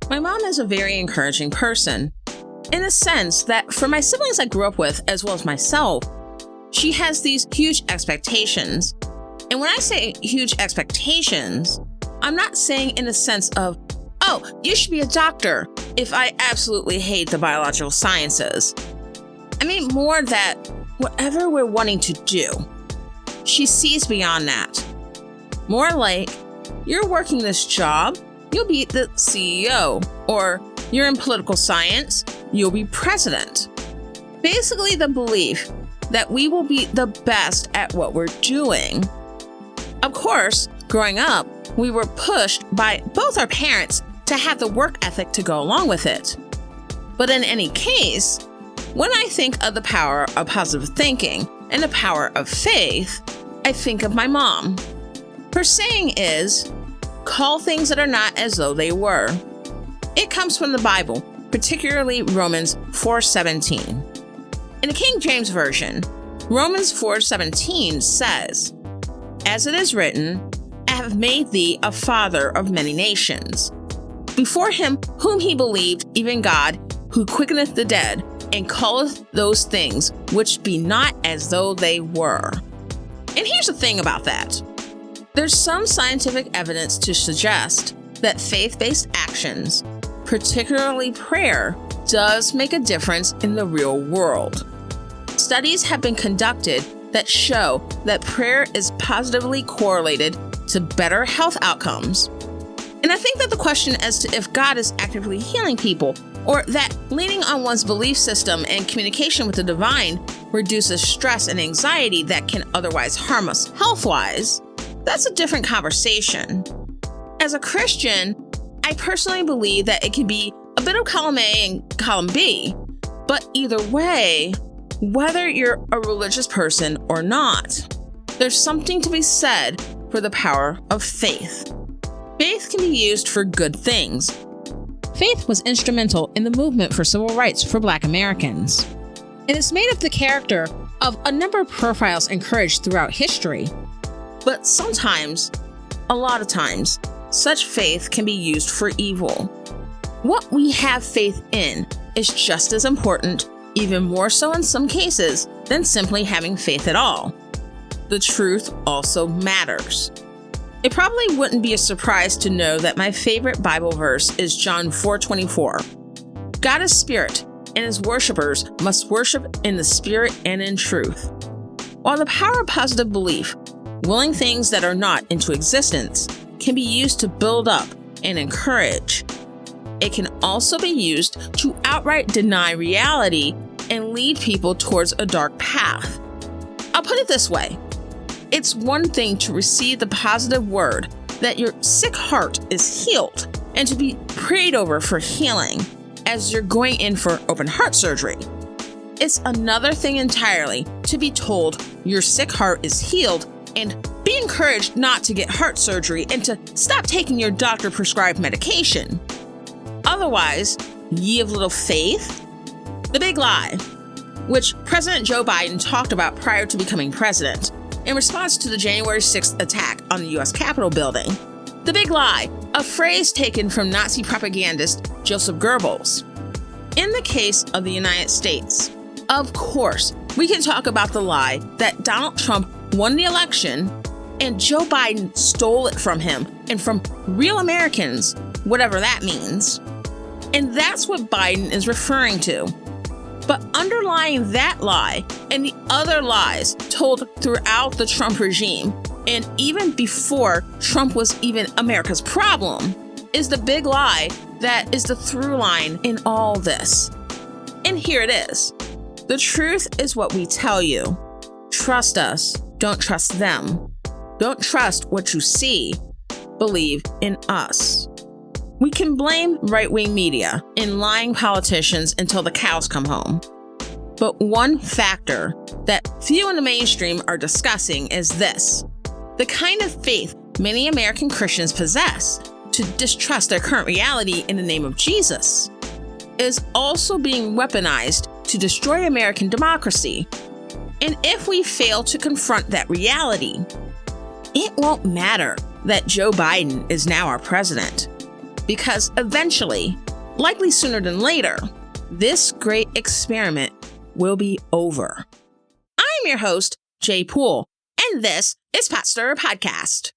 My mom is a very encouraging person, in a sense that for my siblings I grew up with, as well as myself, she has these huge expectations. And when I say huge expectations, I'm not saying in the sense of, oh, you should be a doctor if I absolutely hate the biological sciences. I mean more that whatever we're wanting to do, she sees beyond that. More like, you're working this job, you'll be the CEO, or you're in political science, you'll be president. Basically the belief that we will be the best at what we're doing. Of course, growing up, we were pushed by both our parents to have the work ethic to go along with it. But in any case, when I think of the power of positive thinking and the power of faith, I think of my mom. Her saying is, call things that are not as though they were. It comes from the Bible, particularly Romans 4:17. In the King James Version, Romans 4:17 says, as it is written, I have made thee a father of many nations. Before him whom he believed, even God, who quickeneth the dead, and calleth those things which be not as though they were. And here's the thing about that. There's some scientific evidence to suggest that faith-based actions, particularly prayer, does make a difference in the real world. Studies have been conducted that show that prayer is positively correlated to better health outcomes. And I think that the question as to if God is actively healing people, or that leaning on one's belief system and communication with the divine reduces stress and anxiety that can otherwise harm us health-wise, that's a different conversation. As a Christian, I personally believe that it can be a bit of column A and column B, but either way, whether you're a religious person or not, there's something to be said for the power of faith. Faith can be used for good things. Faith was instrumental in the movement for civil rights for Black Americans. It is made of the character of a number of profiles encouraged throughout history. But sometimes, a lot of times, such faith can be used for evil. What we have faith in is just as important, even more so in some cases, than simply having faith at all. The truth also matters. It probably wouldn't be a surprise to know that my favorite Bible verse is John 4:24. God is spirit, and his worshipers must worship in the spirit and in truth. While the power of positive belief, willing things that are not into existence, can be used to build up and encourage, it can also be used to outright deny reality and lead people towards a dark path. I'll put it this way. It's one thing to receive the positive word that your sick heart is healed and to be prayed over for healing as you're going in for open heart surgery. It's another thing entirely to be told your sick heart is healed and be encouraged not to get heart surgery and to stop taking your doctor-prescribed medication. Otherwise, ye of little faith? The big lie, which President Joe Biden talked about prior to becoming president, in response to the January 6th attack on the U.S. Capitol building. The big lie, a phrase taken from Nazi propagandist Joseph Goebbels. In the case of the United States, of course, we can talk about the lie that Donald Trump won the election and Joe Biden stole it from him and from real Americans, whatever that means. And that's what Biden is referring to. But underlying that lie and the other lies told throughout the Trump regime, and even before Trump was even America's problem, is the big lie that is the through line in all this. And here it is. The truth is what we tell you. Trust us. Don't trust them. Don't trust what you see. Believe in us. We can blame right-wing media and lying politicians until the cows come home. But one factor that few in the mainstream are discussing is this. The kind of faith many American Christians possess to distrust their current reality in the name of Jesus is also being weaponized to destroy American democracy. And if we fail to confront that reality, it won't matter that Joe Biden is now our president. because eventually, likely sooner than later, this great experiment will be over. I'm your host, Jaye Poole, and this is Pot Stirrer Podcast.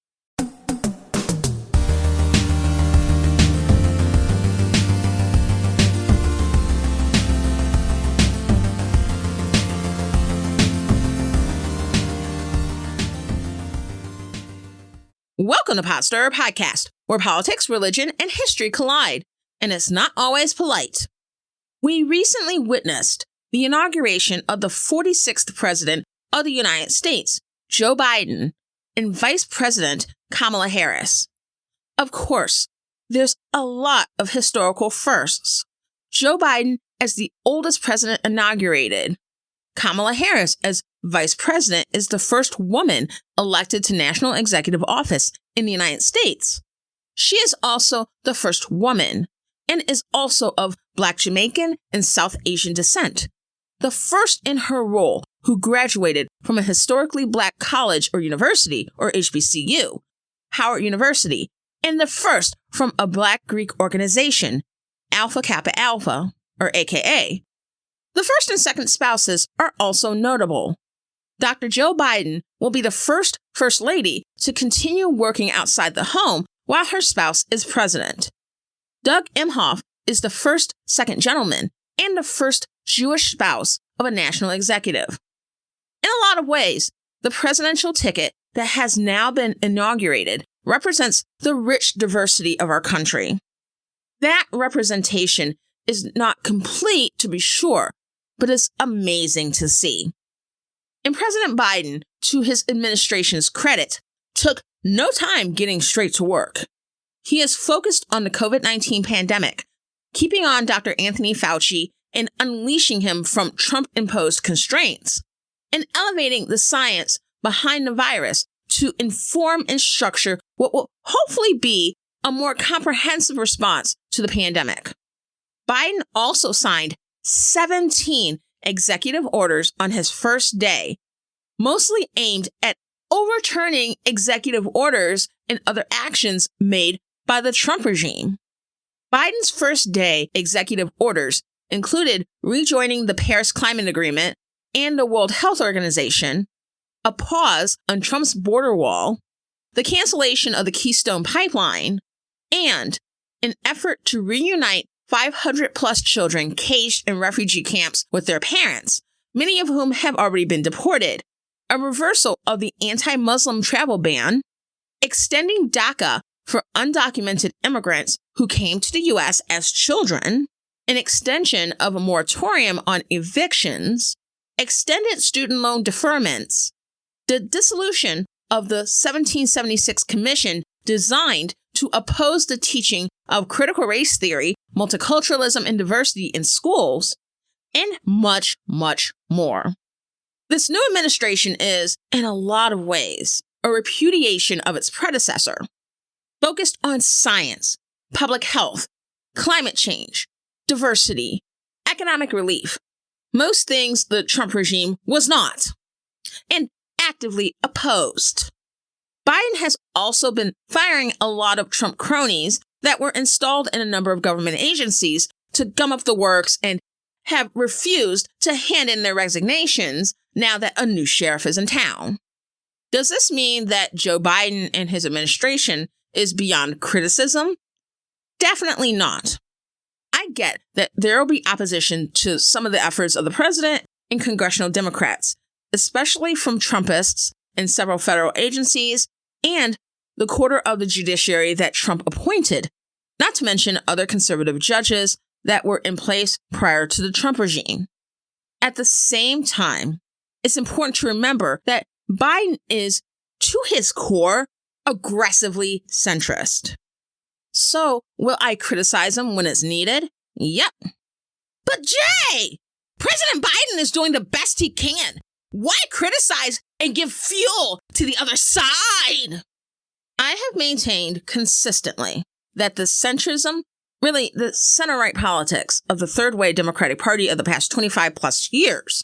Welcome to Pot Stirrer Podcast, where politics, religion, and history collide, and it's not always polite. We recently witnessed the inauguration of the 46th President of the United States, Joe Biden, and Vice President Kamala Harris. Of course, there's a lot of historical firsts. Joe Biden as the oldest president inaugurated. Kamala Harris as Vice President is the first woman elected to national executive office in the United States. She is also the first woman and is also of Black Jamaican and South Asian descent. The first in her role who graduated from a historically Black college or university, or HBCU, Howard University, and the first from a Black Greek organization, Alpha Kappa Alpha, or AKA. The first and second spouses are also notable. Dr. Joe Biden will be the first First Lady to continue working outside the home while her spouse is president. Doug Emhoff is the first second gentleman and the first Jewish spouse of a national executive. In a lot of ways, the presidential ticket that has now been inaugurated represents the rich diversity of our country. That representation is not complete, to be sure, but it's amazing to see. And President Biden, to his administration's credit, took no time getting straight to work. He is focused on the COVID-19 pandemic, keeping on Dr. Anthony Fauci and unleashing him from Trump-imposed constraints, and elevating the science behind the virus to inform and structure what will hopefully be a more comprehensive response to the pandemic. Biden also signed 17 executive orders on his first day, mostly aimed at overturning executive orders and other actions made by the Trump regime. Biden's first day executive orders included rejoining the Paris Climate Agreement and the World Health Organization, a pause on Trump's border wall, the cancellation of the Keystone Pipeline, and an effort to reunite 500-plus children caged in refugee camps with their parents, many of whom have already been deported, a reversal of the anti-Muslim travel ban, extending DACA for undocumented immigrants who came to the U.S. as children, an extension of a moratorium on evictions, extended student loan deferments, the dissolution of the 1776 Commission designed to oppose the teaching of critical race theory, multiculturalism, and diversity in schools, and much, much more. This new administration is, in a lot of ways, a repudiation of its predecessor, focused on science, public health, climate change, diversity, economic relief, most things the Trump regime was not, and actively opposed. Biden has also been firing a lot of Trump cronies that were installed in a number of government agencies to gum up the works and have refused to hand in their resignations now that a new sheriff is in town. Does this mean that Joe Biden and his administration is beyond criticism? Definitely not. I get that there will be opposition to some of the efforts of the president and congressional Democrats, especially from Trumpists in several federal agencies and the quarter of the judiciary that Trump appointed, not to mention other conservative judges that were in place prior to the Trump regime. At the same time, it's important to remember that Biden is, to his core, aggressively centrist. So, will I criticize him when it's needed? Yep. But Jay, President Biden is doing the best he can. Why criticize and give fuel to the other side? I have maintained consistently that the centrism, really the center-right politics of the third way Democratic Party of the past 25 plus years,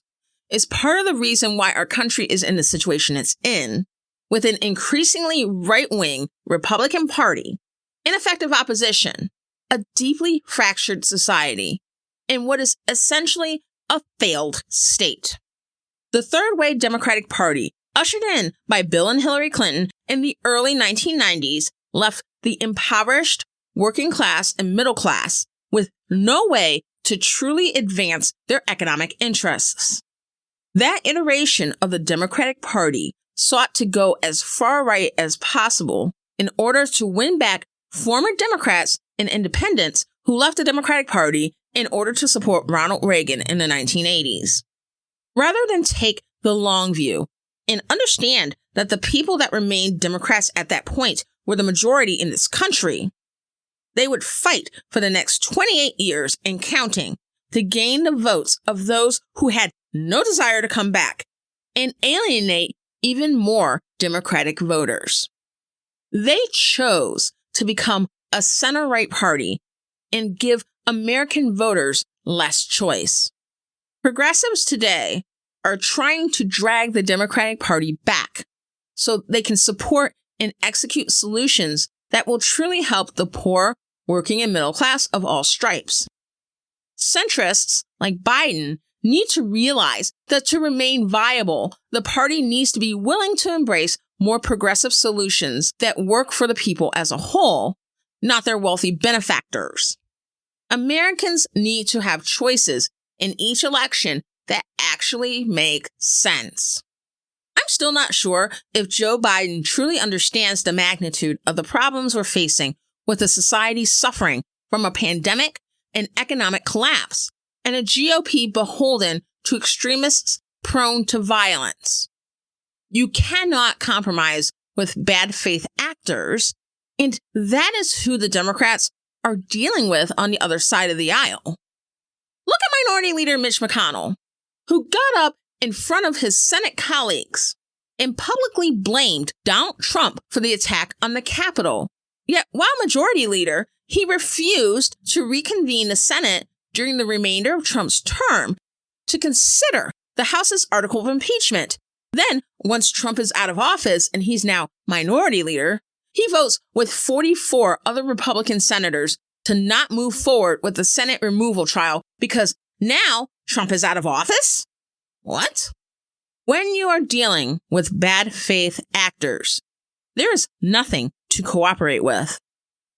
is part of the reason why our country is in the situation it's in, with an increasingly right-wing Republican Party, ineffective opposition, a deeply fractured society in what is essentially a failed state. The Third Way Democratic Party, ushered in by Bill and Hillary Clinton in the early 1990s, left the impoverished working class and middle class with no way to truly advance their economic interests. That iteration of the Democratic Party sought to go as far right as possible in order to win back former Democrats and independents who left the Democratic Party in order to support Ronald Reagan in the 1980s. Rather than take the long view and understand that the people that remained Democrats at that point were the majority in this country, they would fight for the next 28 years and counting to gain the votes of those who had no desire to come back and alienate even more Democratic voters. They chose to become a center-right party and give American voters less choice. Progressives today are trying to drag the Democratic Party back so they can support and execute solutions that will truly help the poor, working, and middle class of all stripes. Centrists like Biden need to realize that to remain viable, the party needs to be willing to embrace more progressive solutions that work for the people as a whole, not their wealthy benefactors. Americans need to have choices in each election that actually make sense. I'm still not sure if Joe Biden truly understands the magnitude of the problems we're facing with a society suffering from a pandemic and economic collapse, and a GOP beholden to extremists prone to violence. You cannot compromise with bad faith actors, and that is who the Democrats are dealing with on the other side of the aisle. Look at Minority Leader Mitch McConnell, who got up in front of his Senate colleagues and publicly blamed Donald Trump for the attack on the Capitol. Yet, while Majority Leader, he refused to reconvene the Senate during the remainder of Trump's term to consider the House's article of impeachment. Then, once Trump is out of office and he's now Minority Leader, he votes with 44 other Republican senators to not move forward with the Senate removal trial because now Trump is out of office? What? When you are dealing with bad faith actors, there is nothing to cooperate with.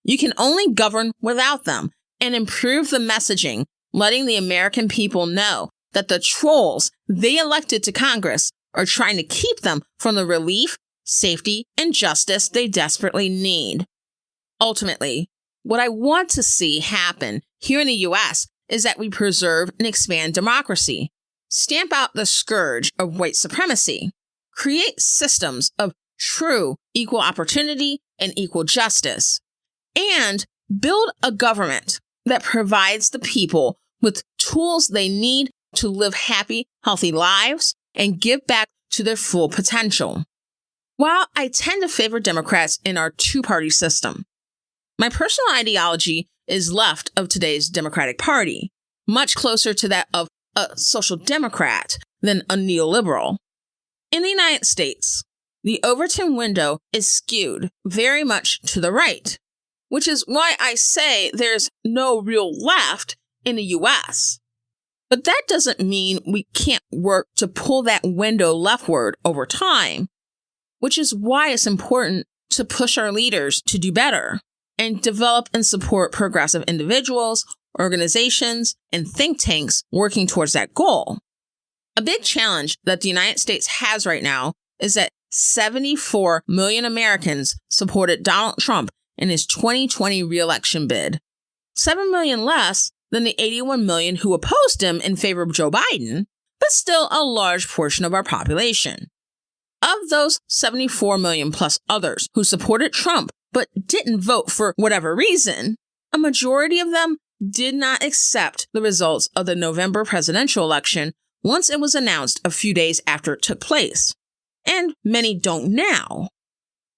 You can only govern without them and improve the messaging, letting the American people know that the trolls they elected to Congress are trying to keep them from the relief, safety, and justice they desperately need. Ultimately, what I want to see happen here in the U.S. is that we preserve and expand democracy, stamp out the scourge of white supremacy, create systems of true equal opportunity and equal justice, and build a government that provides the people with tools they need to live happy, healthy lives and give back to their full potential. While I tend to favor Democrats in our two-party system, my personal ideology is left of today's Democratic Party, much closer to that of a social democrat than a neoliberal. In the United States, the Overton window is skewed very much to the right, which is why I say there's no real left in the U.S. But that doesn't mean we can't work to pull that window leftward over time, which is why it's important to push our leaders to do better and develop and support progressive individuals, organizations, and think tanks working towards that goal. A big challenge that the United States has right now is that 74 million Americans supported Donald Trump in his 2020 re-election bid, 7 million less than the 81 million who opposed him in favor of Joe Biden, but still a large portion of our population. Of those 74 million plus others who supported Trump but didn't vote for whatever reason, a majority of them did not accept the results of the November presidential election once it was announced a few days after it took place. And many don't now.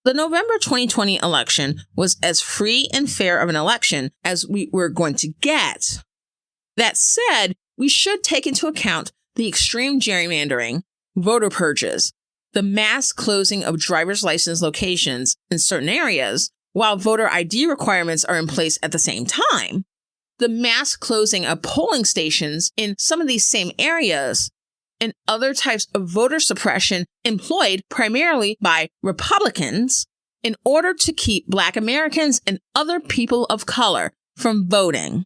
The November 2020 election was as free and fair of an election as we were going to get. That said, we should take into account the extreme gerrymandering, voter purges, the mass closing of driver's license locations in certain areas, while voter ID requirements are in place at the same time. The mass closing of polling stations in some of these same areas and other types of voter suppression employed primarily by Republicans in order to keep Black Americans and other people of color from voting.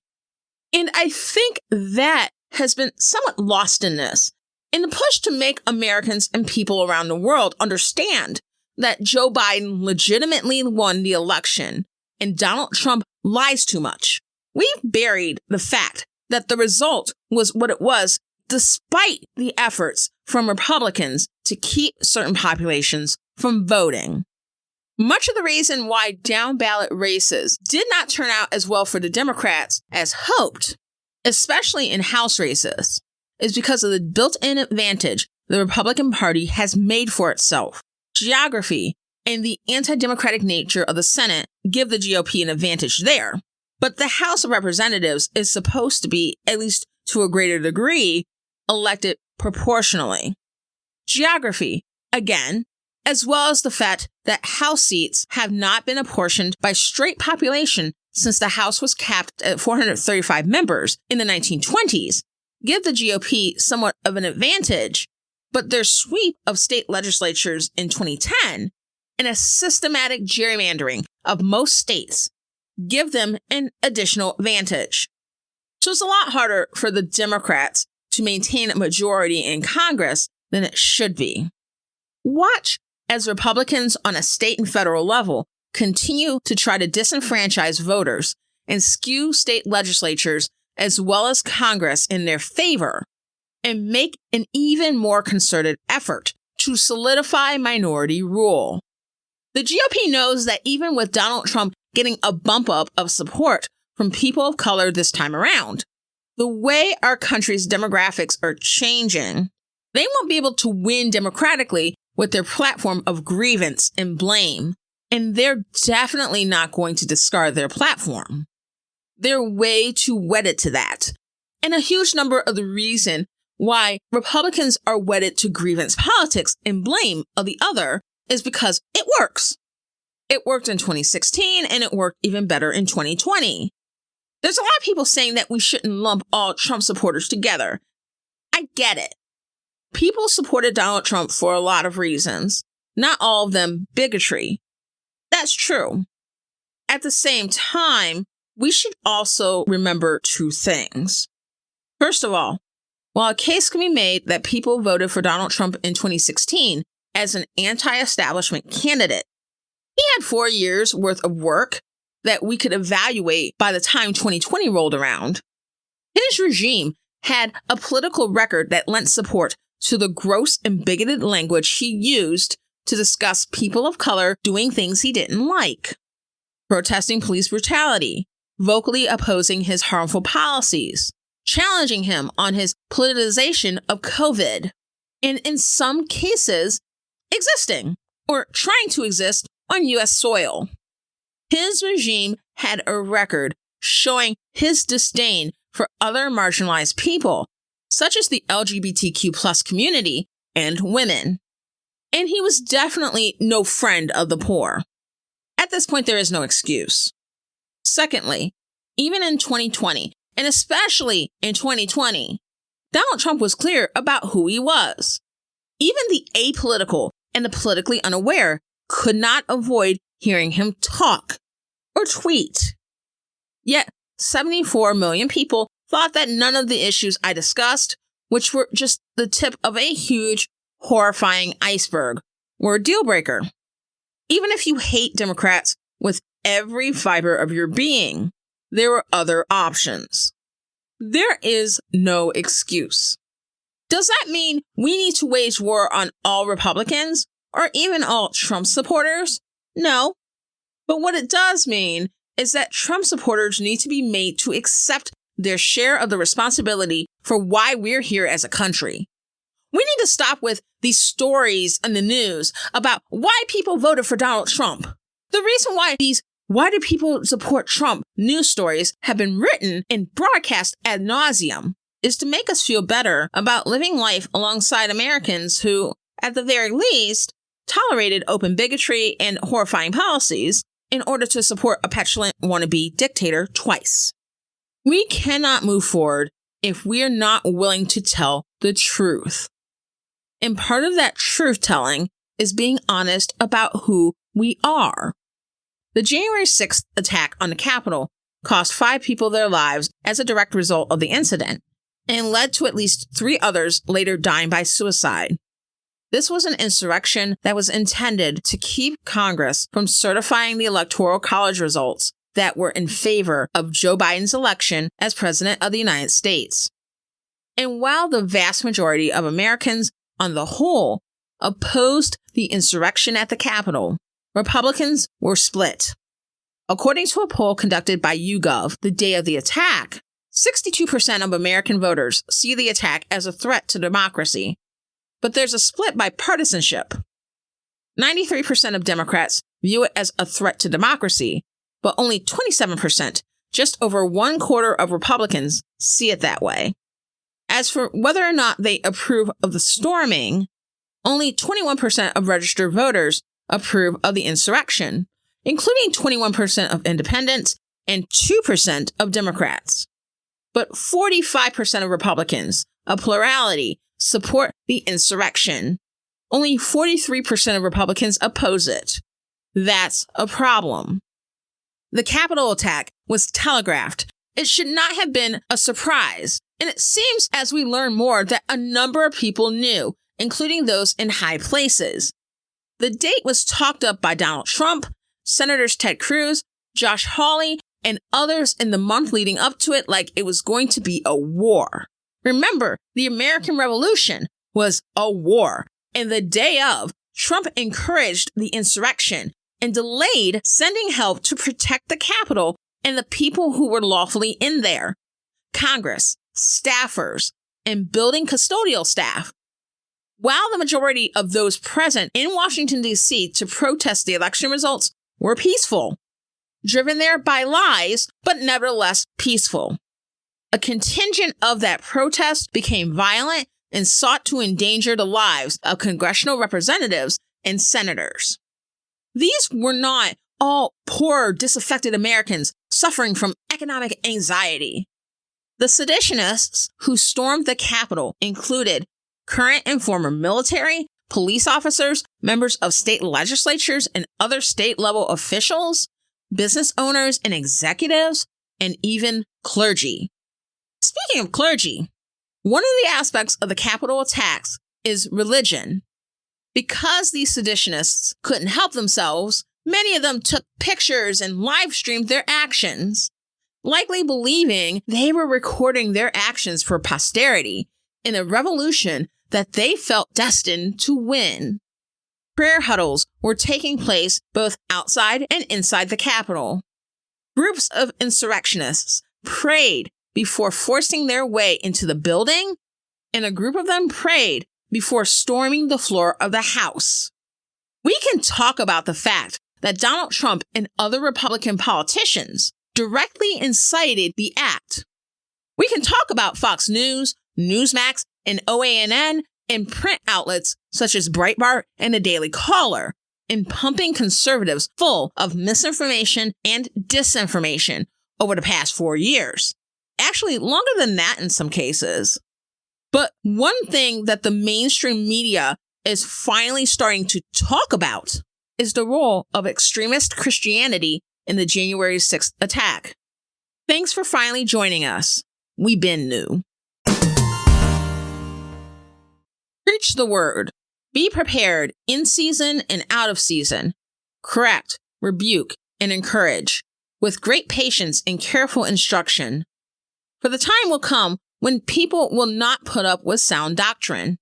And I think that has been somewhat lost in this, in the push to make Americans and people around the world understand that Joe Biden legitimately won the election and Donald Trump lies too much. We've buried the fact that the result was what it was, despite the efforts from Republicans to keep certain populations from voting. Much of the reason why down-ballot races did not turn out as well for the Democrats as hoped, especially in House races, is because of the built-in advantage the Republican Party has made for itself. Geography and the anti-democratic nature of the Senate give the GOP an advantage there. But the House of Representatives is supposed to be, at least to a greater degree, elected proportionally. Geography, again, as well as the fact that House seats have not been apportioned by straight population since the House was capped at 435 members in the 1920s, give the GOP somewhat of an advantage, but their sweep of state legislatures in 2010 and a systematic gerrymandering of most states give them an additional advantage. So it's a lot harder for the Democrats to maintain a majority in Congress than it should be. Watch as Republicans on a state and federal level continue to try to disenfranchise voters and skew state legislatures as well as Congress in their favor, and make an even more concerted effort to solidify minority rule. The GOP knows that even with Donald Trump getting a bump up of support from people of color this time around, the way our country's demographics are changing, they won't be able to win democratically with their platform of grievance and blame, and they're definitely not going to discard their platform. They're way too wedded to that. And a huge number of the reason why Republicans are wedded to grievance politics and blame of the other is because it works. It worked in 2016, and it worked even better in 2020. There's a lot of people saying that we shouldn't lump all Trump supporters together. I get it. People supported Donald Trump for a lot of reasons, not all of them bigotry. That's true. At the same time, we should also remember two things. First of all, while a case can be made that people voted for Donald Trump in 2016 as an anti-establishment candidate, he had 4 years worth of work that we could evaluate by the time 2020 rolled around. His regime had a political record that lent support to the gross and bigoted language he used to discuss people of color doing things he didn't like, protesting police brutality, vocally opposing his harmful policies, challenging him on his politicization of COVID, and in some cases, existing or trying to exist on U.S. soil. His regime had a record showing his disdain for other marginalized people, such as the LGBTQ plus community and women. And he was definitely no friend of the poor. At this point, there is no excuse. Secondly, even in 2020, and especially in 2020, Donald Trump was clear about who he was. Even the apolitical and the politically unaware could not avoid hearing him talk or tweet. Yet, 74 million people thought that none of the issues I discussed, which were just the tip of a huge, horrifying iceberg, were a deal breaker. Even if you hate Democrats with every fiber of your being, there were other options. There is no excuse. Does that mean we need to wage war on all Republicans or even all Trump supporters? No. But what it does mean is that Trump supporters need to be made to accept their share of the responsibility for why we're here as a country. We need to stop with these stories in the news about why people voted for Donald Trump. The reason why these "why do people support Trump" news stories have been written and broadcast ad nauseum is to make us feel better about living life alongside Americans who, at the very least, tolerated open bigotry and horrifying policies, in order to support a petulant wannabe dictator twice. We cannot move forward if we are not willing to tell the truth. And part of that truth-telling is being honest about who we are. The January 6th attack on the Capitol cost 5 people their lives as a direct result of the incident, and led to at least 3 others later dying by suicide. This was an insurrection that was intended to keep Congress from certifying the Electoral College results that were in favor of Joe Biden's election as President of the United States. And while the vast majority of Americans, on the whole, opposed the insurrection at the Capitol, Republicans were split. According to a poll conducted by YouGov the day of the attack, 62% of American voters see the attack as a threat to democracy. But there's a split by partisanship. 93% of Democrats view it as a threat to democracy, but only 27%, just over 1/4 of Republicans, see it that way. As for whether or not they approve of the storming, only 21% of registered voters approve of the insurrection, including 21% of independents and 2% of Democrats. But 45% of Republicans, a plurality, support the insurrection. Only 43% of Republicans oppose it. That's a problem. The Capitol attack was telegraphed. It should not have been a surprise. And it seems as we learn more that a number of people knew, including those in high places. The date was talked up by Donald Trump, Senators Ted Cruz, Josh Hawley, and others in the month leading up to it like it was going to be a war. Remember, the American Revolution was a war, and the day of, Trump encouraged the insurrection and delayed sending help to protect the Capitol and the people who were lawfully in there. Congress, staffers, and building custodial staff. While the majority of those present in Washington, D.C. to protest the election results were peaceful, driven there by lies, but nevertheless peaceful. A contingent of that protest became violent and sought to endanger the lives of congressional representatives and senators. These were not all poor, disaffected Americans suffering from economic anxiety. The seditionists who stormed the Capitol included current and former military, police officers, members of state legislatures and other state-level officials, business owners and executives, and even clergy. Speaking of clergy, one of the aspects of the Capitol attacks is religion. Because these seditionists couldn't help themselves, many of them took pictures and live streamed their actions, likely believing they were recording their actions for posterity in a revolution that they felt destined to win. Prayer huddles were taking place both outside and inside the Capitol. Groups of insurrectionists prayed before forcing their way into the building, and a group of them prayed before storming the floor of the House. We can talk about the fact that Donald Trump and other Republican politicians directly incited the act. We can talk about Fox News, Newsmax, and OANN, and print outlets such as Breitbart and the Daily Caller, in pumping conservatives full of misinformation and disinformation over the past 4 years. Actually, longer than that in some cases. But one thing that the mainstream media is finally starting to talk about is the role of extremist Christianity in the January 6th attack. Thanks for finally joining us. We been new. Preach the word. Be prepared in season and out of season. Correct, rebuke, and encourage with great patience and careful instruction. For the time will come when people will not put up with sound doctrine.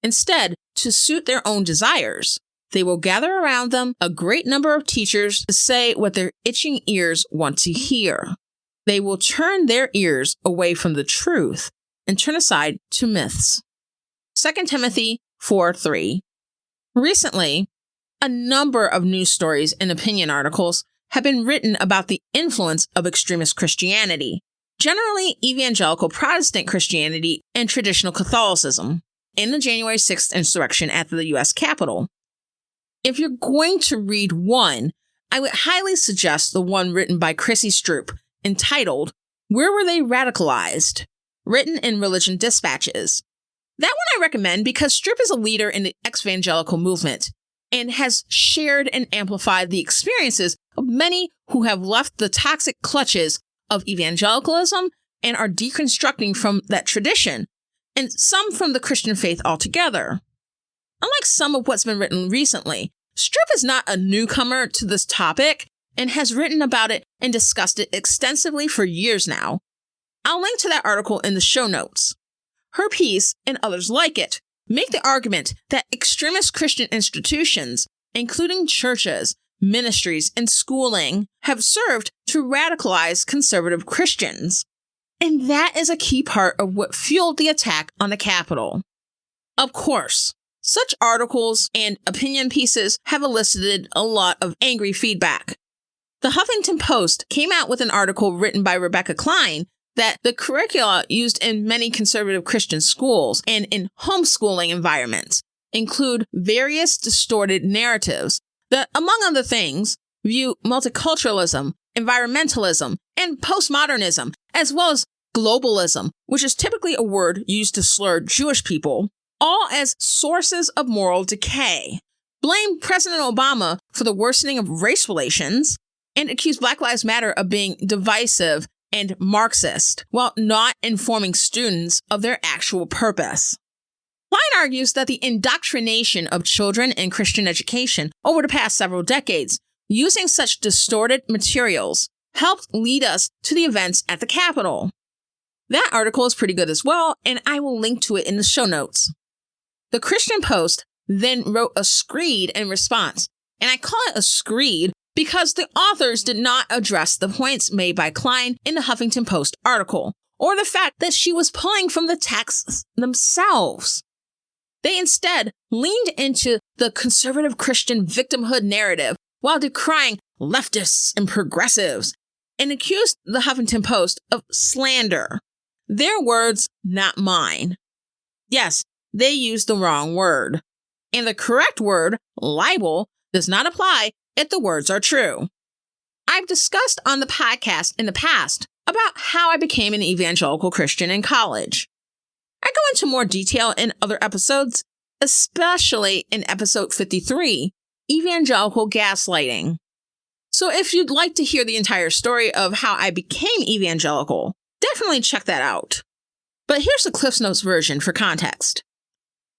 Instead, to suit their own desires, they will gather around them a great number of teachers to say what their itching ears want to hear. They will turn their ears away from the truth and turn aside to myths. 2 Timothy 4:3. Recently, a number of news stories and opinion articles have been written about the influence of extremist Christianity, generally evangelical Protestant Christianity and traditional Catholicism, in the January 6th insurrection at the U.S. Capitol. If you're going to read one, I would highly suggest the one written by Chris Haugen entitled, Where Were They Radicalized? Written in Religion Dispatches. That one I recommend because Stroup is a leader in the evangelical movement and has shared and amplified the experiences of many who have left the toxic clutches of evangelicalism and are deconstructing from that tradition, and some from the Christian faith altogether. Unlike some of what's been written recently, Stroup is not a newcomer to this topic and has written about it and discussed it extensively for years now. I'll link to that article in the show notes. Her piece, and others like it, make the argument that extremist Christian institutions, including churches, ministries, and schooling, have served to radicalize conservative Christians. And that is a key part of what fueled the attack on the Capitol. Of course, such articles and opinion pieces have elicited a lot of angry feedback. The Huffington Post came out with an article written by Rebecca Klein that the curricula used in many conservative Christian schools and in homeschooling environments include various distorted narratives that, among other things, view multiculturalism, environmentalism, and postmodernism, as well as globalism, which is typically a word used to slur Jewish people, all as sources of moral decay, blame President Obama for the worsening of race relations, and accuse Black Lives Matter of being divisive and Marxist, while not informing students of their actual purpose. Klein argues that the indoctrination of children in Christian education over the past several decades, using such distorted materials, helped lead us to the events at the Capitol. That article is pretty good as well, and I will link to it in the show notes. The Christian Post then wrote a screed in response, and I call it a screed because the authors did not address the points made by Klein in the Huffington Post article, or the fact that she was pulling from the texts themselves. They instead leaned into the conservative Christian victimhood narrative while decrying leftists and progressives, and accused the Huffington Post of slander. Their words, not mine. Yes, they used the wrong word. And the correct word, libel, does not apply if the words are true. I've discussed on the podcast in the past about how I became an evangelical Christian in college. I go into more detail in other episodes, especially in episode 53, Evangelical Gaslighting. So if you'd like to hear the entire story of how I became evangelical, definitely check that out. But here's the Cliffs Notes version for context.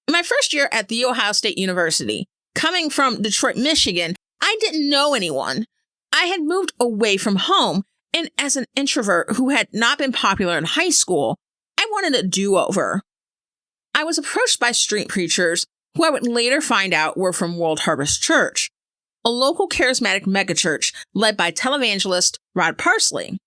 In my first year at The Ohio State University, coming from Detroit, Michigan, I didn't know anyone. I had moved away from home, and as an introvert who had not been popular in high school, I wanted a do-over. I was approached by street preachers who I would later find out were from World Harvest Church, a local charismatic megachurch led by televangelist Rod Parsley.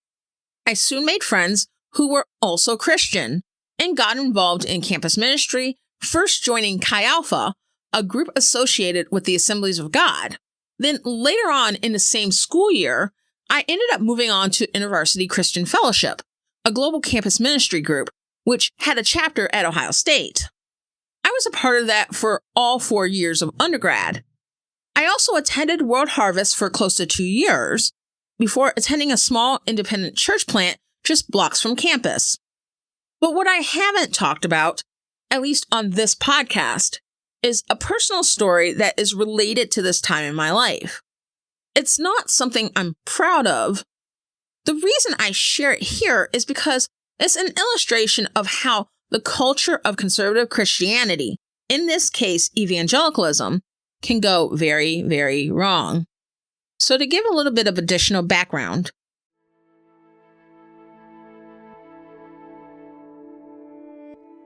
I soon made friends who were also Christian and got involved in campus ministry, first joining Chi Alpha, a group associated with the Assemblies of God. Then later on in the same school year, I ended up moving on to InterVarsity Christian Fellowship, a global campus ministry group, which had a chapter at Ohio State. I was a part of that for all 4 years of undergrad. I also attended World Harvest for close to 2 years before attending a small independent church plant just blocks from campus. But what I haven't talked about, at least on this podcast, is a personal story that is related to this time in my life. It's not something I'm proud of. The reason I share it here is because it's an illustration of how the culture of conservative Christianity, in this case evangelicalism, can go very, very wrong. So to give a little bit of additional background,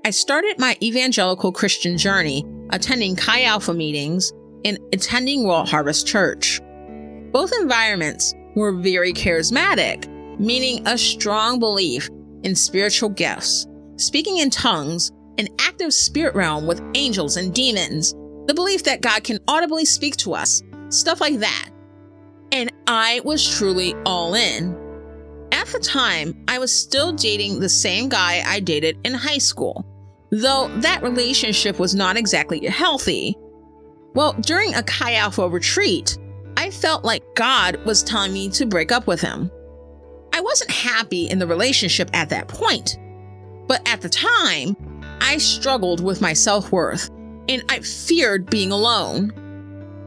I started my evangelical Christian journey attending Chi Alpha meetings and attending World Harvest Church. Both environments were very charismatic, meaning a strong belief in spiritual gifts, speaking in tongues, an active spirit realm with angels and demons, the belief that God can audibly speak to us, stuff like that. And I was truly all in. At the time, I was still dating the same guy I dated in high school, though that relationship was not exactly healthy. Well, during a Chi Alpha retreat, I I felt like God was telling me to break up with him. I wasn't happy in the relationship at that point, but at the time, I struggled with my self-worth and I feared being alone.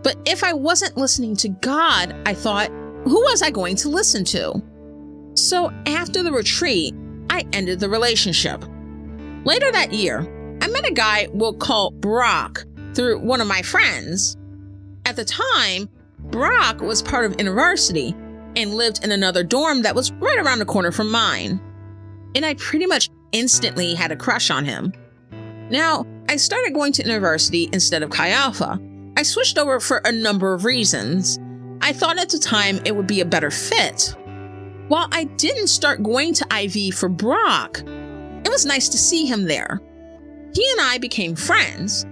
But if I wasn't listening to God, I thought, who was I going to listen to? So after the retreat, I ended the relationship. Later that year, I met a guy we'll call Brock through one of my friends. At the time, Brock was part of university and lived in another dorm that was right around the corner from mine. And I pretty much instantly had a crush on him. Now, I started going to university instead of Chi Alpha. I switched over for a number of reasons. I thought at the time it would be a better fit. While I didn't start going to IV for Brock, it was nice to see him there. He and I became friends.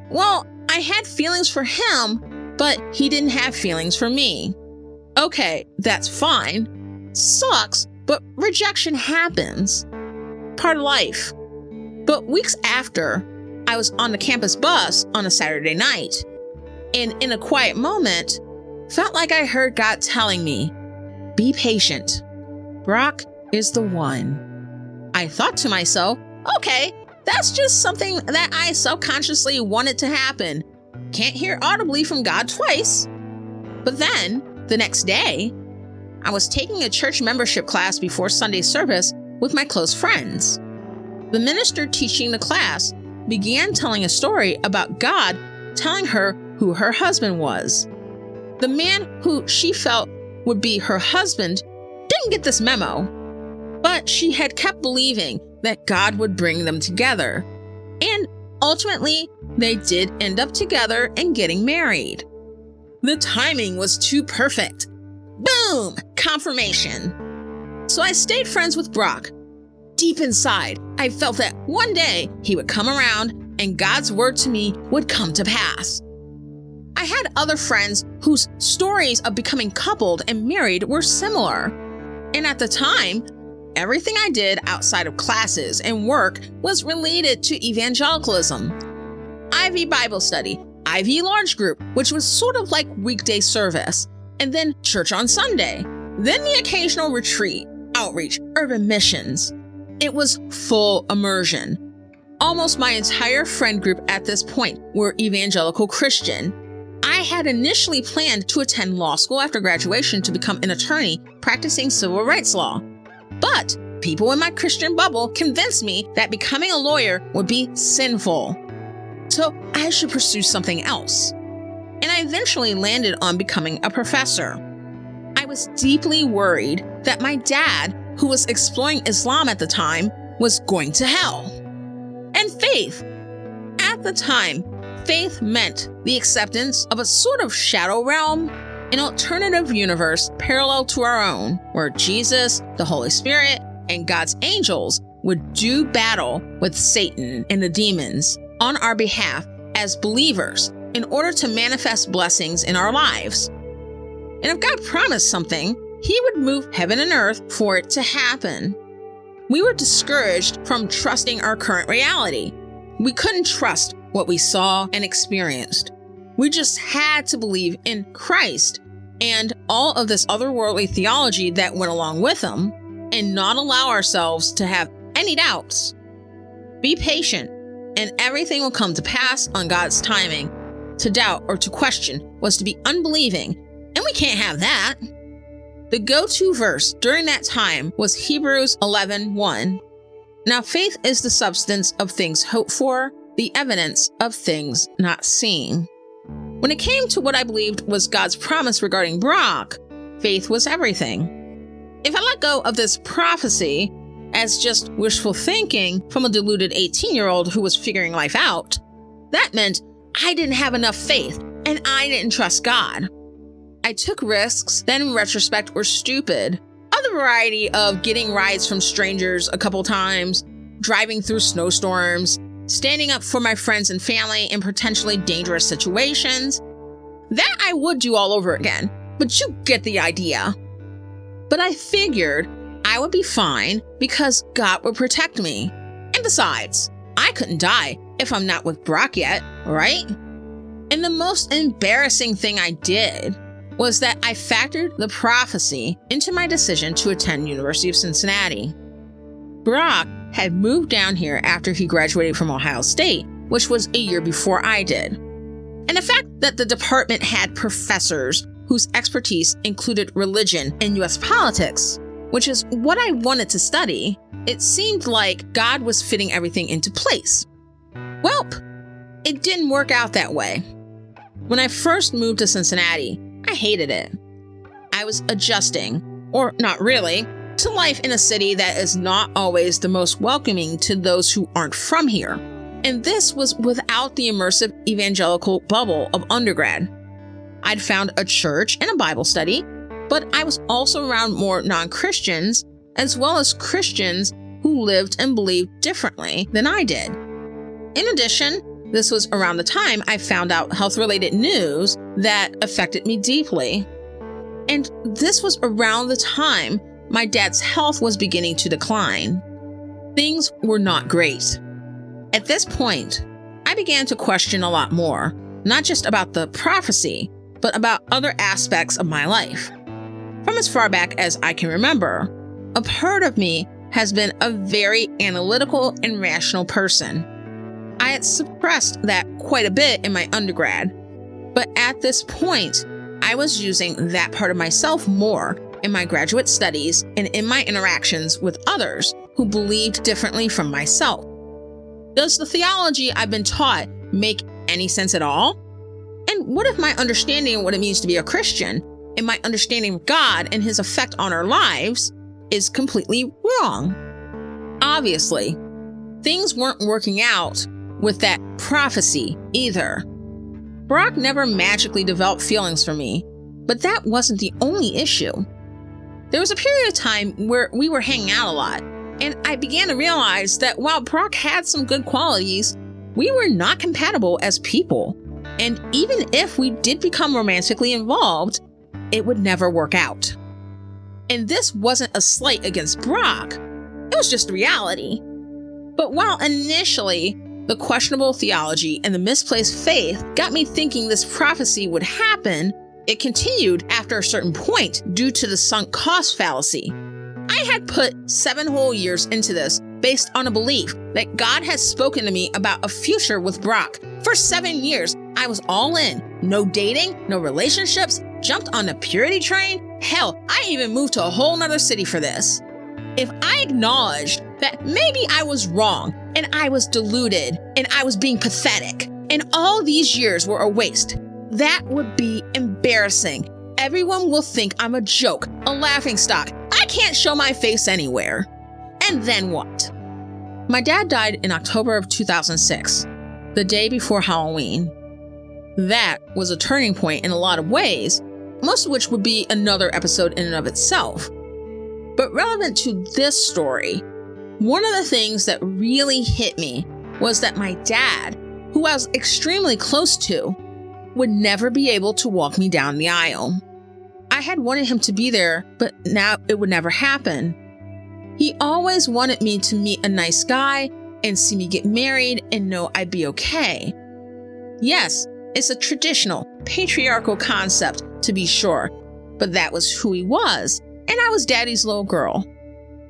Well, I had feelings for him, but he didn't have feelings for me. Okay, that's fine. Sucks, but rejection happens. Part of life. But weeks after, I was on the campus bus on a Saturday night, and in a quiet moment, felt like I heard God telling me, be patient. Brock is the one. I thought to myself, okay, that's just something that I subconsciously wanted to happen. Can't hear audibly from God twice. But then, the next day, I was taking a church membership class before Sunday service with my close friends. The minister teaching the class began telling a story about God telling her who her husband was. The man who she felt would be her husband didn't get this memo, but she had kept believing that God would bring them together. And ultimately, they did end up together and getting married. The timing was too perfect. Boom! Confirmation. So I stayed friends with Brock. Deep inside, I felt that one day he would come around and God's word to me would come to pass. I had other friends whose stories of becoming coupled and married were similar. And at the time, everything I did outside of classes and work was related to evangelicalism. IV Bible study, IV large group, which was sort of like weekday service, and then church on Sunday, then the occasional retreat, outreach, urban missions. It was full immersion. Almost my entire friend group at this point were evangelical Christian. I had initially planned to attend law school after graduation to become an attorney practicing civil rights law. But people in my Christian bubble convinced me that becoming a lawyer would be sinful. So I should pursue something else. And I eventually landed on becoming a professor. I was deeply worried that my dad, who was exploring Islam at the time, was going to hell. And faith. At the time, faith meant the acceptance of a sort of shadow realm, an alternative universe parallel to our own, where Jesus, the Holy Spirit, and God's angels would do battle with Satan and the demons on our behalf as believers in order to manifest blessings in our lives. And if God promised something, He would move heaven and earth for it to happen. We were discouraged from trusting our current reality. We couldn't trust what we saw and experienced. We just had to believe in Christ and all of this otherworldly theology that went along with Him and not allow ourselves to have any doubts. Be patient, and everything will come to pass on God's timing. To doubt or to question was to be unbelieving, and we can't have that. The go-to verse during that time was Hebrews 11:1. Now faith is the substance of things hoped for, the evidence of things not seen. When it came to what I believed was God's promise regarding Brock, faith was everything. If I let go of this prophecy as just wishful thinking from a deluded 18-year-old who was figuring life out, that meant I didn't have enough faith and I didn't trust God. I took risks that in retrospect were stupid, of the variety of getting rides from strangers a couple times, driving through snowstorms, standing up for my friends and family in potentially dangerous situations. That I would do all over again, but you get the idea. But I figured I would be fine because God would protect me. And besides, I couldn't die if I'm not with Brock yet, right? And the most embarrassing thing I did was that I factored the prophecy into my decision to attend University of Cincinnati. Brock had moved down here after he graduated from Ohio State, which was a year before I did. And the fact that the department had professors whose expertise included religion and U.S. politics, which is what I wanted to study, it seemed like God was fitting everything into place. Well, it didn't work out that way. When I first moved to Cincinnati, I hated it. I was adjusting, or not really, to life in a city that is not always the most welcoming to those who aren't from here. And this was without the immersive evangelical bubble of undergrad. I'd found a church and a Bible study, but I was also around more non-Christians, as well as Christians who lived and believed differently than I did. In addition, this was around the time I found out health-related news that affected me deeply. And this was around the time my dad's health was beginning to decline. Things were not great. At this point, I began to question a lot more, not just about the prophecy, but about other aspects of my life. From as far back as I can remember, a part of me has been a very analytical and rational person. I had suppressed that quite a bit in my undergrad, but at this point, I was using that part of myself more in my graduate studies and in my interactions with others who believed differently from myself. Does the theology I've been taught make any sense at all? And what if my understanding of what it means to be a Christian and my understanding of God and his effect on our lives is completely wrong? Obviously, things weren't working out with that prophecy either. Brock never magically developed feelings for me, but that wasn't the only issue. There was a period of time where we were hanging out a lot, and I began to realize that while Brock had some good qualities, we were not compatible as people. And even if we did become romantically involved, it would never work out. And this wasn't a slight against Brock, it was just reality. But while initially the questionable theology and the misplaced faith got me thinking this prophecy would happen, it continued after a certain point due to the sunk cost fallacy. I had put 7 whole years into this based on a belief that God had spoken to me about a future with Brock. For 7 years, I was all in. No dating, no relationships, jumped on the purity train. Hell, I even moved to a whole nother city for this. If I acknowledged that maybe I was wrong and I was deluded and I was being pathetic and all these years were a waste, that would be embarrassing. Everyone will think I'm a joke, a laughingstock. I can't show my face anywhere. And then what? My dad died in October of 2006, the day before Halloween. That was a turning point in a lot of ways, most of which would be another episode in and of itself. But relevant to this story, one of the things that really hit me was that my dad, who I was extremely close to, would never be able to walk me down the aisle. I had wanted him to be there, but now it would never happen. He always wanted me to meet a nice guy and see me get married and know I'd be okay. Yes, it's a traditional, patriarchal concept, to be sure, but that was who he was, and I was daddy's little girl.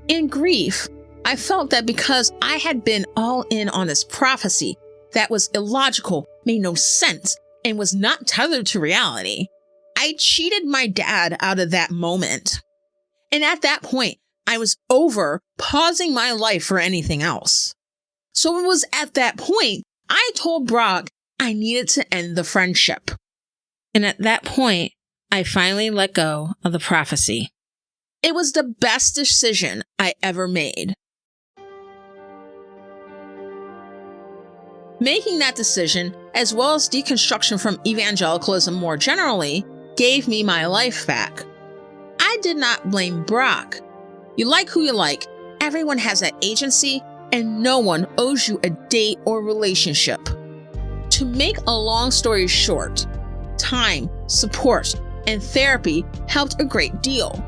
In grief, I felt that because I had been all in on this prophecy that was illogical, made no sense, and was not tethered to reality, I cheated my dad out of that moment. And at that point, I was over pausing my life for anything else. So it was at that point I told Brock I needed to end the friendship. And at that point, I finally let go of the prophecy. It was the best decision I ever made. Making that decision, as well as deconstruction from evangelicalism more generally, gave me my life back. I did not blame Brock. You like who you like, everyone has that agency, and no one owes you a date or relationship. To make a long story short, time, support, and therapy helped a great deal.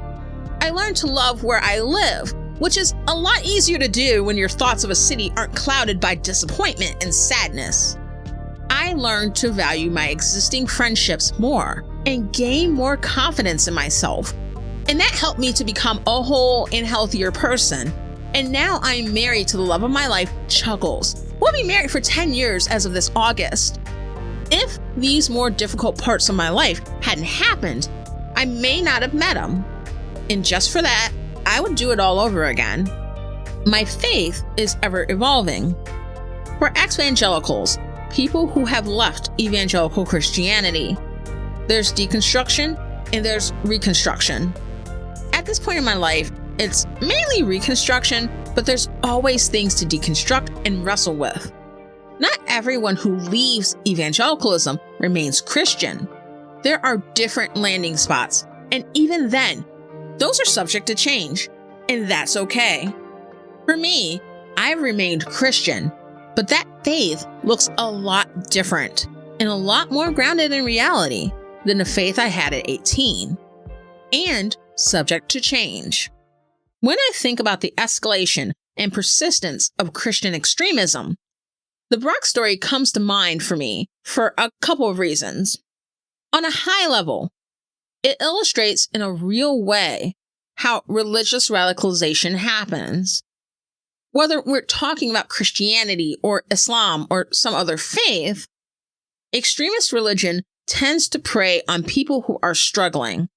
I learned to love where I live, which is a lot easier to do when your thoughts of a city aren't clouded by disappointment and sadness. I learned to value my existing friendships more, and gain more confidence in myself. And that helped me to become a whole and healthier person. And now I'm married to the love of my life, Chuggles. We'll be married for 10 years as of this August. If these more difficult parts of my life hadn't happened, I may not have met him. And just for that, I would do it all over again. My faith is ever evolving. For ex-evangelicals, people who have left evangelical Christianity, there's deconstruction and there's reconstruction. At this point in my life, it's mainly reconstruction, but there's always things to deconstruct and wrestle with. Not everyone who leaves evangelicalism remains Christian. There are different landing spots, and even then, those are subject to change, and that's okay. For me, I've remained Christian, but that faith looks a lot different and a lot more grounded in reality than the faith I had at 18, and subject to change. When I think about the escalation and persistence of Christian extremism, the Brock story comes to mind for me for a couple of reasons. On a high level, it illustrates in a real way how religious radicalization happens. Whether we're talking about Christianity or Islam or some other faith, extremist religion tends to prey on people who are struggling,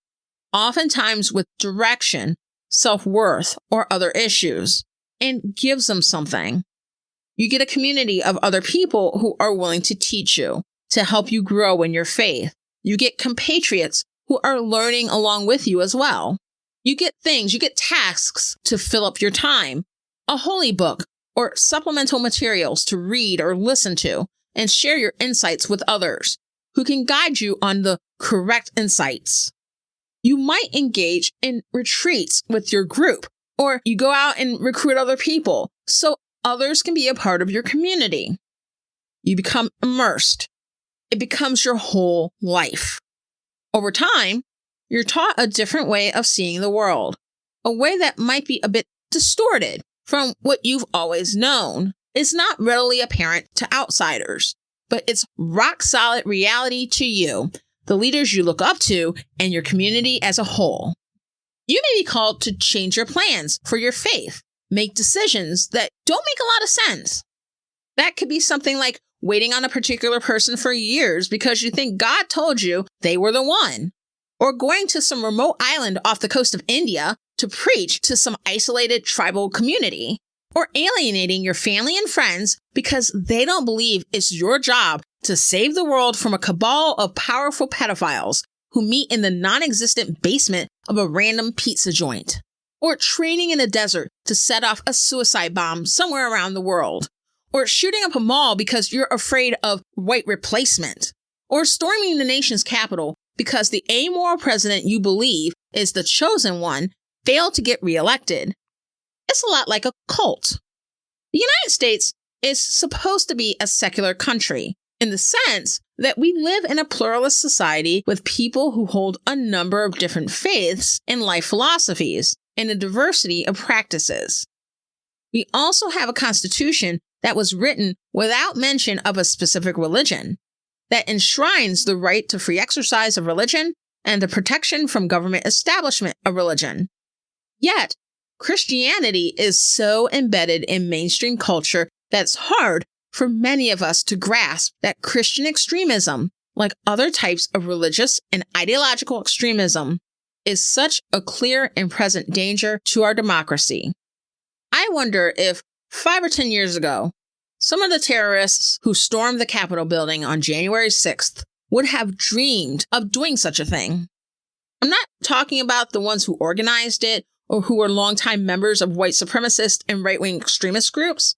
oftentimes with direction, self-worth, or other issues, and gives them something. You get a community of other people who are willing to teach you, to help you grow in your faith. You get compatriots who are learning along with you as well. You get tasks to fill up your time, a holy book, or supplemental materials to read or listen to, and share your insights with others who can guide you on the correct insights. You might engage in retreats with your group, or you go out and recruit other people so others can be a part of your community. You become immersed. It becomes your whole life. Over time, you're taught a different way of seeing the world, a way that might be a bit distorted from what you've always known. It's not readily apparent to outsiders, but it's rock-solid reality to you, the leaders you look up to, and your community as a whole. You may be called to change your plans for your faith, make decisions that don't make a lot of sense. That could be something like waiting on a particular person for years because you think God told you they were the one, or going to some remote island off the coast of India to preach to some isolated tribal community, or alienating your family and friends because they don't believe it's your job to save the world from a cabal of powerful pedophiles who meet in the non-existent basement of a random pizza joint, or training in a desert to set off a suicide bomb somewhere around the world, or shooting up a mall because you're afraid of white replacement, or storming the nation's capital because the amoral president you believe is the chosen one failed to get reelected. It's a lot like a cult. The United States is supposed to be a secular country in the sense that we live in a pluralist society with people who hold a number of different faiths and life philosophies and a diversity of practices. We also have a constitution that was written without mention of a specific religion, that enshrines the right to free exercise of religion and the protection from government establishment of religion. Yet, Christianity is so embedded in mainstream culture that it's hard for many of us to grasp that Christian extremism, like other types of religious and ideological extremism, is such a clear and present danger to our democracy. I wonder if 5 or 10 years ago, some of the terrorists who stormed the Capitol building on January 6th would have dreamed of doing such a thing. I'm not talking about the ones who organized it or who were longtime members of white supremacist and right-wing extremist groups.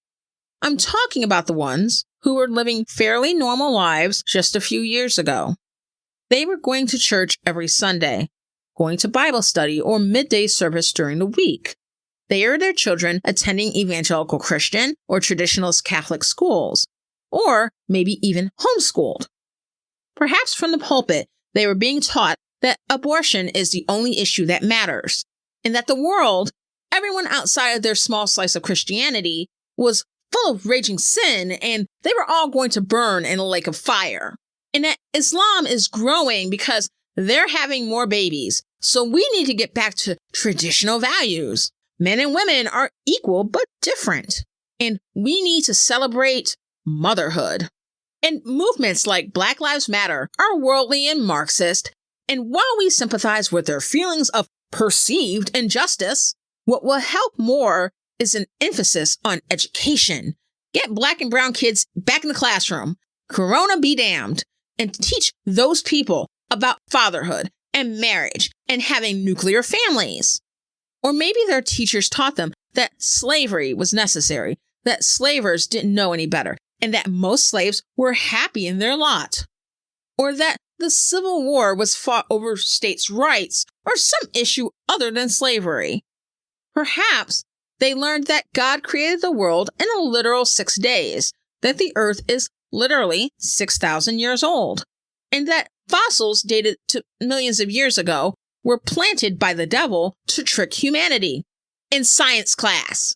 I'm talking about the ones who were living fairly normal lives just a few years ago. They were going to church every Sunday, going to Bible study or midday service during the week. They or their children attending evangelical Christian or traditionalist Catholic schools, or maybe even homeschooled. Perhaps from the pulpit, they were being taught that abortion is the only issue that matters, and that the world, everyone outside of their small slice of Christianity, was full of raging sin, and they were all going to burn in a lake of fire. And that Islam is growing because they're having more babies, so we need to get back to traditional values. Men and women are equal but different, and we need to celebrate motherhood. And movements like Black Lives Matter are worldly and Marxist, and while we sympathize with their feelings of perceived injustice, what will help more is an emphasis on education. Get Black and brown kids back in the classroom, Corona be damned, and teach those people about fatherhood and marriage and having nuclear families. Or maybe their teachers taught them that slavery was necessary, that slavers didn't know any better, and that most slaves were happy in their lot. Or that the Civil War was fought over states' rights or some issue other than slavery. Perhaps they learned that God created the world in a literal 6 days, that the earth is literally 6,000 years old, and that fossils dated to millions of years ago were planted by the devil to trick humanity. In science class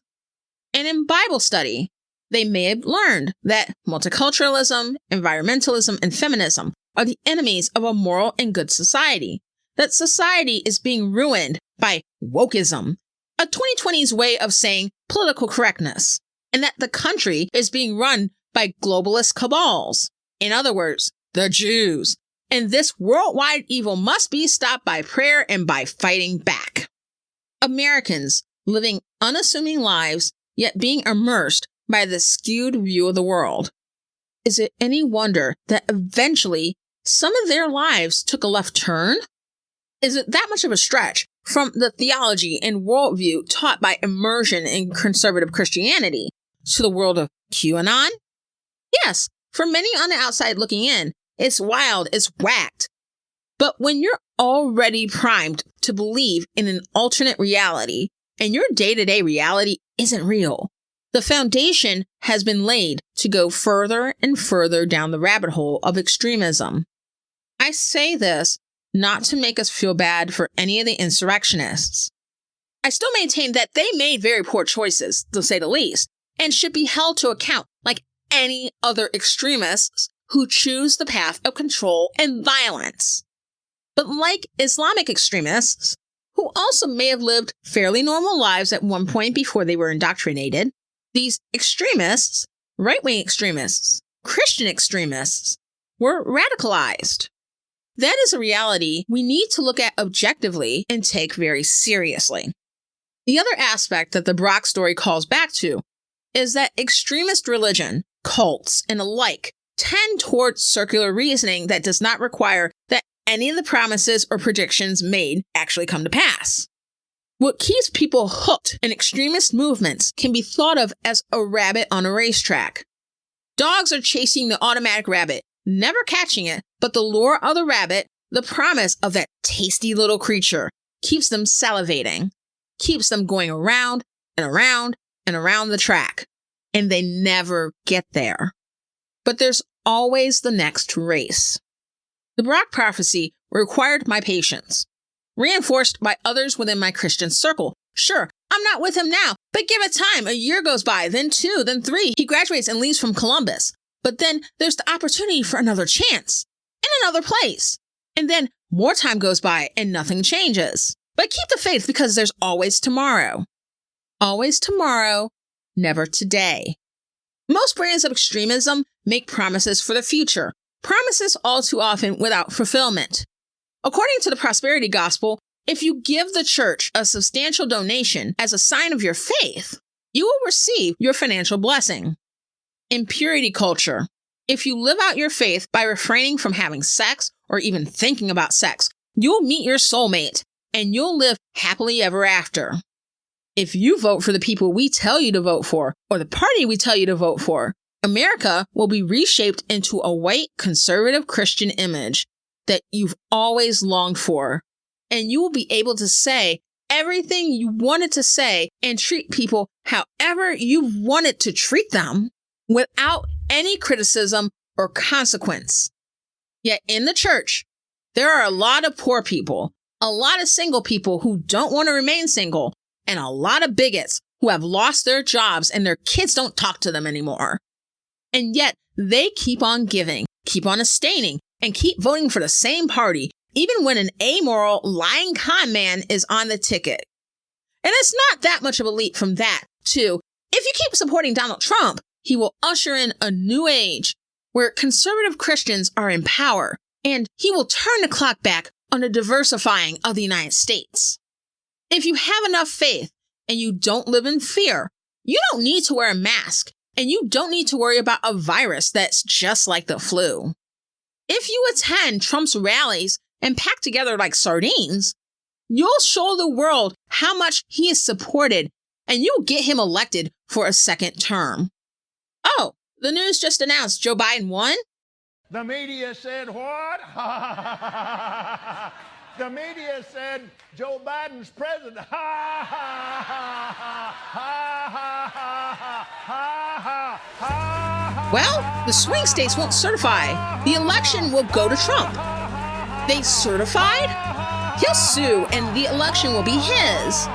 and in Bible study, they may have learned that multiculturalism, environmentalism, and feminism are the enemies of a moral and good society, that society is being ruined by wokeism, a 2020s way of saying political correctness, and that the country is being run by globalist cabals. In other words, the Jews. And this worldwide evil must be stopped by prayer and by fighting back. Americans living unassuming lives, yet being immersed by the skewed view of the world. Is it any wonder that eventually some of their lives took a left turn? Is it that much of a stretch from the theology and worldview taught by immersion in conservative Christianity to the world of QAnon? Yes, for many on the outside looking in, it's wild, it's whacked. But when you're already primed to believe in an alternate reality and your day-to-day reality isn't real, the foundation has been laid to go further and further down the rabbit hole of extremism. I say this not to make us feel bad for any of the insurrectionists. I still maintain that they made very poor choices, to say the least, and should be held to account like any other extremists who choose the path of control and violence. But like Islamic extremists, who also may have lived fairly normal lives at one point before they were indoctrinated, these extremists, right-wing extremists, Christian extremists, were radicalized. That is a reality we need to look at objectively and take very seriously. The other aspect that the Brock story calls back to is that extremist religion, cults, and alike tend towards circular reasoning that does not require that any of the promises or predictions made actually come to pass. What keeps people hooked in extremist movements can be thought of as a rabbit on a racetrack. Dogs are chasing the automatic rabbit, never catching it, but the lure of the rabbit, the promise of that tasty little creature, keeps them salivating, keeps them going around and around and around the track, and they never get there. But there's always the next race. The Brock prophecy required my patience, reinforced by others within my Christian circle. Sure, I'm not with him now, but give it time. A year goes by, then 2, then 3. He graduates and leaves from Columbus. But then there's the opportunity for another chance in another place. And then more time goes by and nothing changes. But keep the faith because there's always tomorrow. Always tomorrow, never today. Most brands of extremism make promises for the future, promises all too often without fulfillment. According to the prosperity gospel, if you give the church a substantial donation as a sign of your faith, you will receive your financial blessing. In purity culture, if you live out your faith by refraining from having sex or even thinking about sex, you'll meet your soulmate and you'll live happily ever after. If you vote for the people we tell you to vote for, or the party we tell you to vote for, America will be reshaped into a white conservative Christian image that you've always longed for. And you will be able to say everything you wanted to say and treat people however you wanted to treat them without any criticism or consequence. Yet in the church, there are a lot of poor people, a lot of single people who don't want to remain single, and a lot of bigots who have lost their jobs and their kids don't talk to them anymore. And yet they keep on giving, keep on abstaining, and keep voting for the same party even when an amoral, lying con man is on the ticket. And it's not that much of a leap from that to, if you keep supporting Donald Trump, he will usher in a new age where conservative Christians are in power, and he will turn the clock back on the diversifying of the United States. If you have enough faith and you don't live in fear, you don't need to wear a mask, and you don't need to worry about a virus that's just like the flu. If you attend Trump's rallies and pack together like sardines, you'll show the world how much he is supported, and you'll get him elected for a second term. Oh, the news just announced Joe Biden won? The media said what? The media said Joe Biden's president. Well, the swing states won't certify. The election will go to Trump. They certified? He'll sue and the election will be his.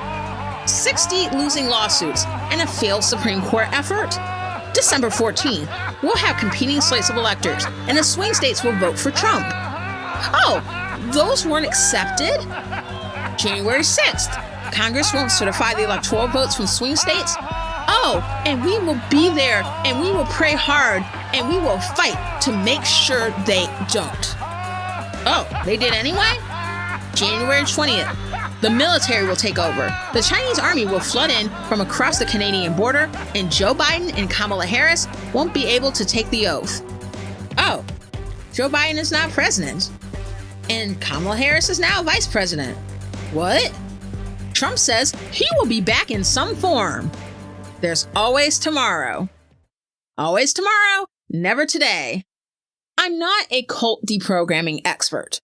60 losing lawsuits and a failed Supreme Court effort? December 14th, we'll have competing slates of electors, and the swing states will vote for Trump. Oh, those weren't accepted? January 6th, Congress won't certify the electoral votes from swing states? Oh, and we will be there, and we will pray hard, and we will fight to make sure they don't. Oh, they did anyway? January 20th, the military will take over. The Chinese army will flood in from across the Canadian border, and Joe Biden and Kamala Harris won't be able to take the oath. Oh, Joe Biden is not president, and Kamala Harris is now vice president. What? Trump says he will be back in some form. There's always tomorrow. Always tomorrow, never today. I'm not a cult deprogramming expert,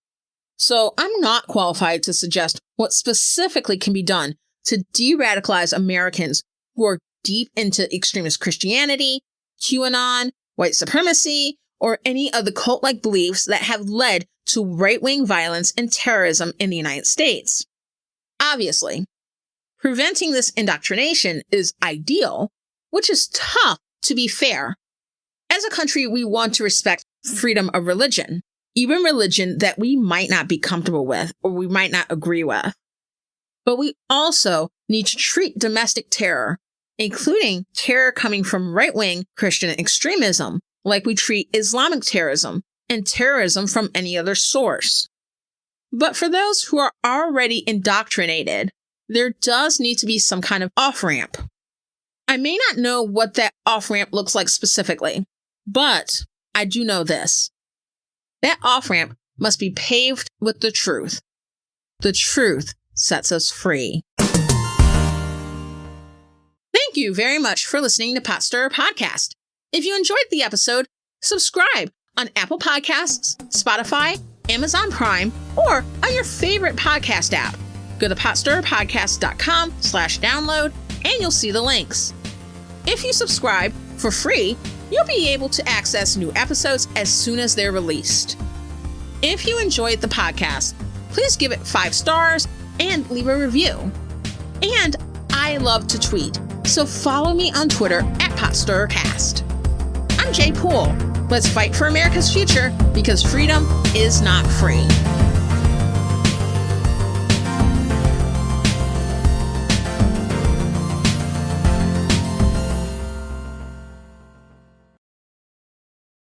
so I'm not qualified to suggest what specifically can be done to de-radicalize Americans who are deep into extremist Christianity, QAnon, white supremacy, or any of the cult-like beliefs that have led to right-wing violence and terrorism in the United States. Obviously, preventing this indoctrination is ideal, which is tough to be fair. As a country, we want to respect freedom of religion, even religion that we might not be comfortable with or we might not agree with. But we also need to treat domestic terror, including terror coming from right-wing Christian extremism, like we treat Islamic terrorism and terrorism from any other source. But for those who are already indoctrinated, there does need to be some kind of off-ramp. I may not know what that off-ramp looks like specifically, but I do know this. That off-ramp must be paved with the truth. The truth sets us free. Thank you very much for listening to Pot Stirrer Podcast. If you enjoyed the episode, subscribe on Apple Podcasts, Spotify, Amazon Prime, or on your favorite podcast app. Go to potstirrerpodcast.com/download and you'll see the links. If you subscribe for free, you'll be able to access new episodes as soon as they're released. If you enjoyed the podcast, please give it 5 stars and leave a review. And I love to tweet, so follow me on Twitter @PotStirrerCast. I'm Jaye. Let's fight for America's future because freedom is not free.